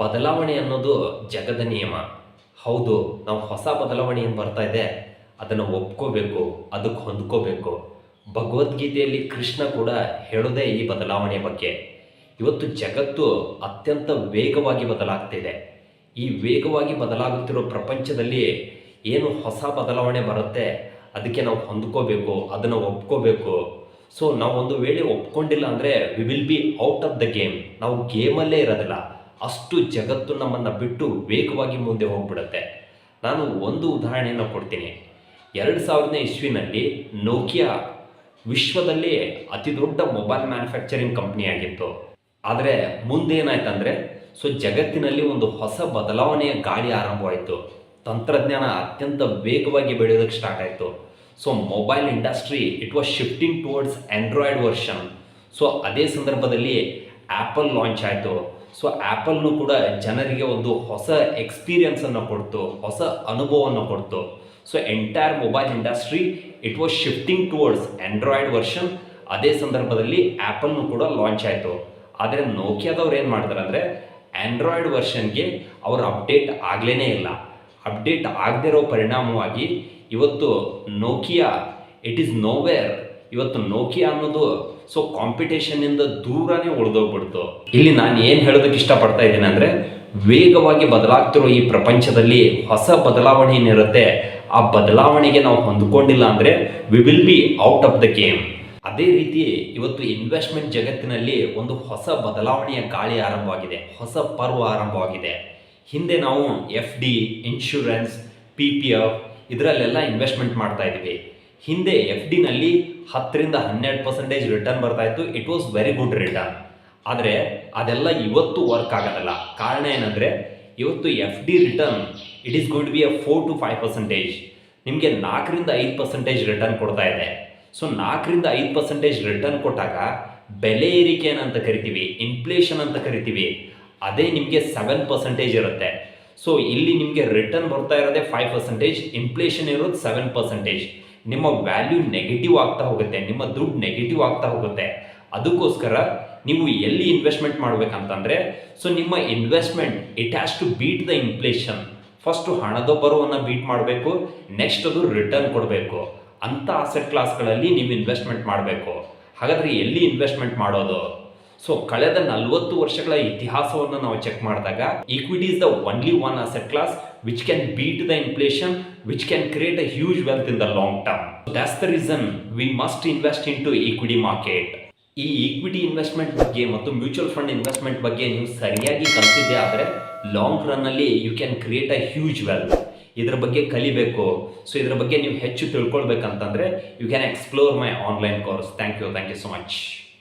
ಬದಲಾವಣೆ ಅನ್ನೋದು ಜಗದ ನಿಯಮ. ಹೌದು, ನಾವು ಹೊಸ ಬದಲಾವಣೆ ಏನು ಬರ್ತಾ ಇದೆ ಅದನ್ನು ಒಪ್ಕೋಬೇಕು, ಅದಕ್ಕೆ ಹೊಂದ್ಕೋಬೇಕು. ಭಗವದ್ಗೀತೆಯಲ್ಲಿ ಕೃಷ್ಣ ಕೂಡ ಹೇಳೋದೇ ಈ ಬದಲಾವಣೆಯ ಬಗ್ಗೆ. ಇವತ್ತು ಜಗತ್ತು ಅತ್ಯಂತ ವೇಗವಾಗಿ ಬದಲಾಗ್ತಿದೆ. ಈ ವೇಗವಾಗಿ ಬದಲಾಗುತ್ತಿರೋ ಪ್ರಪಂಚದಲ್ಲಿ ಏನು ಹೊಸ ಬದಲಾವಣೆ ಬರುತ್ತೆ ಅದಕ್ಕೆ ನಾವು ಹೊಂದ್ಕೋಬೇಕು, ಅದನ್ನು ಒಪ್ಕೋಬೇಕು. ಸೊ ನಾವು ಒಂದು ವೇಳೆ ಒಪ್ಕೊಂಡಿಲ್ಲ ಅಂದರೆ we will be out of the game. ನಾವು ಗೇಮಲ್ಲೇ ಇರೋದಿಲ್ಲ. ಅಷ್ಟು ಜಗತ್ತು ನಮ್ಮನ್ನು ಬಿಟ್ಟು ವೇಗವಾಗಿ ಮುಂದೆ ಹೋಗ್ಬಿಡುತ್ತೆ. ನಾನು ಒಂದು ಉದಾಹರಣೆಯನ್ನು ಕೊಡ್ತೀನಿ. 2000ನೇ ಇಸ್ವಿನಲ್ಲಿ ನೋಕಿಯಾ ವಿಶ್ವದಲ್ಲಿ ಅತಿ ದೊಡ್ಡ ಮೊಬೈಲ್ ಮ್ಯಾನುಫ್ಯಾಕ್ಚರಿಂಗ್ ಕಂಪ್ನಿ ಆಗಿತ್ತು. ಆದರೆ ಮುಂದೇನಾಯ್ತಂದರೆ ಜಗತ್ತಿನಲ್ಲಿ ಒಂದು ಹೊಸ ಬದಲಾವಣೆಯ ಗಾಳಿ ಆರಂಭವಾಯಿತು. ತಂತ್ರಜ್ಞಾನ ಅತ್ಯಂತ ವೇಗವಾಗಿ ಬೆಳೆಯೋದಕ್ಕೆ ಸ್ಟಾರ್ಟ್ ಆಯಿತು. Mobile industry it was shifting towards Android version. ಅದೇ ಸಂದರ್ಭದಲ್ಲಿ ಆ್ಯಪಲ್ ಲಾಂಚ್ ಆಯಿತು. ಆ್ಯಪಲ್ನು ಕೂಡ ಜನರಿಗೆ ಒಂದು ಹೊಸ ಎಕ್ಸ್ಪೀರಿಯನ್ಸನ್ನು ಕೊಡ್ತು, ಹೊಸ ಅನುಭವವನ್ನು ಕೊಡ್ತು. Entire mobile industry it was shifting towards Android version. ಅದೇ ಸಂದರ್ಭದಲ್ಲಿ ಆ್ಯಪಲ್ನು ಕೂಡ ಲಾಂಚ್ ಆಯಿತು. ಆದರೆ ನೋಕಿಯಾದವ್ರು ಏನು ಮಾಡ್ತಾರೆ ಅಂದರೆ ಆಂಡ್ರಾಯ್ಡ್ ವರ್ಷನ್ಗೆ ಅವರು ಅಪ್ಡೇಟ್ ಆಗಲೇ ಇಲ್ಲ. ಅಪ್ಡೇಟ್ ಆಗದೇ ಇರೋ ಪರಿಣಾಮವಾಗಿ ಇವತ್ತು ನೋಕಿಯಾ ಇಟ್ ಈಸ್ ನೋವೇರ್. ಇವತ್ತು ನೋಕಿಯಾ ಅನ್ನೋದು ಕಾಂಪಿಟೇಷನ್ನಿಂದ ದೂರನೇ ಉಳಿದೋಗ್ಬಿಡ್ತು. ಇಲ್ಲಿ ನಾನು ಏನು ಹೇಳೋದಕ್ಕೆ ಇಷ್ಟಪಡ್ತಾ ಇದ್ದೀನಿ ಅಂದರೆ, ವೇಗವಾಗಿ ಬದಲಾಗ್ತಿರೋ ಈ ಪ್ರಪಂಚದಲ್ಲಿ ಹೊಸ ಬದಲಾವಣೆ ಏನಿರುತ್ತೆ ಆ ಬದಲಾವಣೆಗೆ ನಾವು ಹೊಂದ್ಕೊಂಡಿಲ್ಲ ಅಂದರೆ we will be out of the game. ಅದೇ ರೀತಿ ಇವತ್ತು ಇನ್ವೆಸ್ಟ್ಮೆಂಟ್ ಜಗತ್ತಿನಲ್ಲಿ ಒಂದು ಹೊಸ ಬದಲಾವಣೆಯ ಗಾಳಿ ಆರಂಭವಾಗಿದೆ, ಹೊಸ ಪರ್ವ ಆರಂಭವಾಗಿದೆ. ಹಿಂದೆ ನಾವು FD, ಇನ್ಶೂರೆನ್ಸ್, PPF ಇದರಲ್ಲೆಲ್ಲ ಇನ್ವೆಸ್ಟ್ಮೆಂಟ್ ಮಾಡ್ತಾ ಇದ್ವಿ. ಹಿಂದೆ FDನಲ್ಲಿ 10-12% ರಿಟರ್ನ್ ಬರ್ತಾ ಇತ್ತು. It was very good return. ಆದರೆ ಅದೆಲ್ಲ ಇವತ್ತು ವರ್ಕ್ ಆಗೋದಲ್ಲ. ಕಾರಣ ಏನಂದರೆ ಇವತ್ತು FD return it is going to be 4-5%. ನಿಮಗೆ 4-5% ರಿಟರ್ನ್ ಕೊಡ್ತಾ ಇದೆ. 4-5% ರಿಟರ್ನ್ ಕೊಟ್ಟಾಗ ಬೆಲೆ ಏರಿಕೆ ಏನಂತ ಕರಿತೀವಿ, ಇನ್ಫ್ಲೇಷನ್ ಅಂತ ಕರಿತೀವಿ, ಅದೇ ನಿಮಗೆ 7% ಇರುತ್ತೆ. ಇಲ್ಲಿ ನಿಮಗೆ ರಿಟರ್ನ್ ಬರ್ತಾ ಇರೋದೇ 5%, ಇನ್ಫ್ಲೇಷನ್ ಇರೋದು 7%. ನಿಮ್ಮ ವ್ಯಾಲ್ಯೂ ನೆಗೆಟಿವ್ ಆಗ್ತಾ ಹೋಗುತ್ತೆ, ನಿಮ್ಮ ದುಡ್ಡು ನೆಗೆಟಿವ್ ಆಗ್ತಾ ಹೋಗುತ್ತೆ. ಅದಕ್ಕೋಸ್ಕರ ನೀವು ಎಲ್ಲಿ ಇನ್ವೆಸ್ಟ್ಮೆಂಟ್ ಮಾಡ್ಬೇಕಂತಂದರೆ ನಿಮ್ಮ investment it has to beat the inflation. First ಹಣದೊಬ್ಬರವನ್ನು ಬೀಟ್ ಮಾಡಬೇಕು, ನೆಕ್ಸ್ಟ್ ಅದು ರಿಟರ್ನ್ ಕೊಡಬೇಕು. ಅಂಥ ಅಸೆಟ್ ಕ್ಲಾಸ್ಗಳಲ್ಲಿ ನೀವು ಇನ್ವೆಸ್ಟ್ಮೆಂಟ್ ಮಾಡಬೇಕು. ಹಾಗಾದರೆ ಎಲ್ಲಿ ಇನ್ವೆಸ್ಟ್ಮೆಂಟ್ ಮಾಡೋದು? ಕಳೆದ 40 ವರ್ಷಗಳ ಇತಿಹಾಸವನ್ನು ನಾವು ಚೆಕ್ ಮಾಡಿದಾಗ equity is the only one asset class which can beat the inflation, which can create a huge wealth in the long term. That's the reason we must invest into equity market. ಈ equity investment ಬಗ್ಗೆ ಮತ್ತು mutual fund investment ಬಗ್ಗೆ ನೀವು ಸರಿಯಾಗಿ ಕಲಿತಿದ್ದೆ ಆದರೆ long ರನ್ನಲ್ಲಿ you can create a huge wealth. ಇದರ ಬಗ್ಗೆ ಕಲಿಬೇಕು. ಇದರ ಬಗ್ಗೆ ನೀವು ಹೆಚ್ಚು ತಿಳ್ಕೊಳ್ಬೇಕಂತಂದರೆ you can explore my online course. Thank you so much.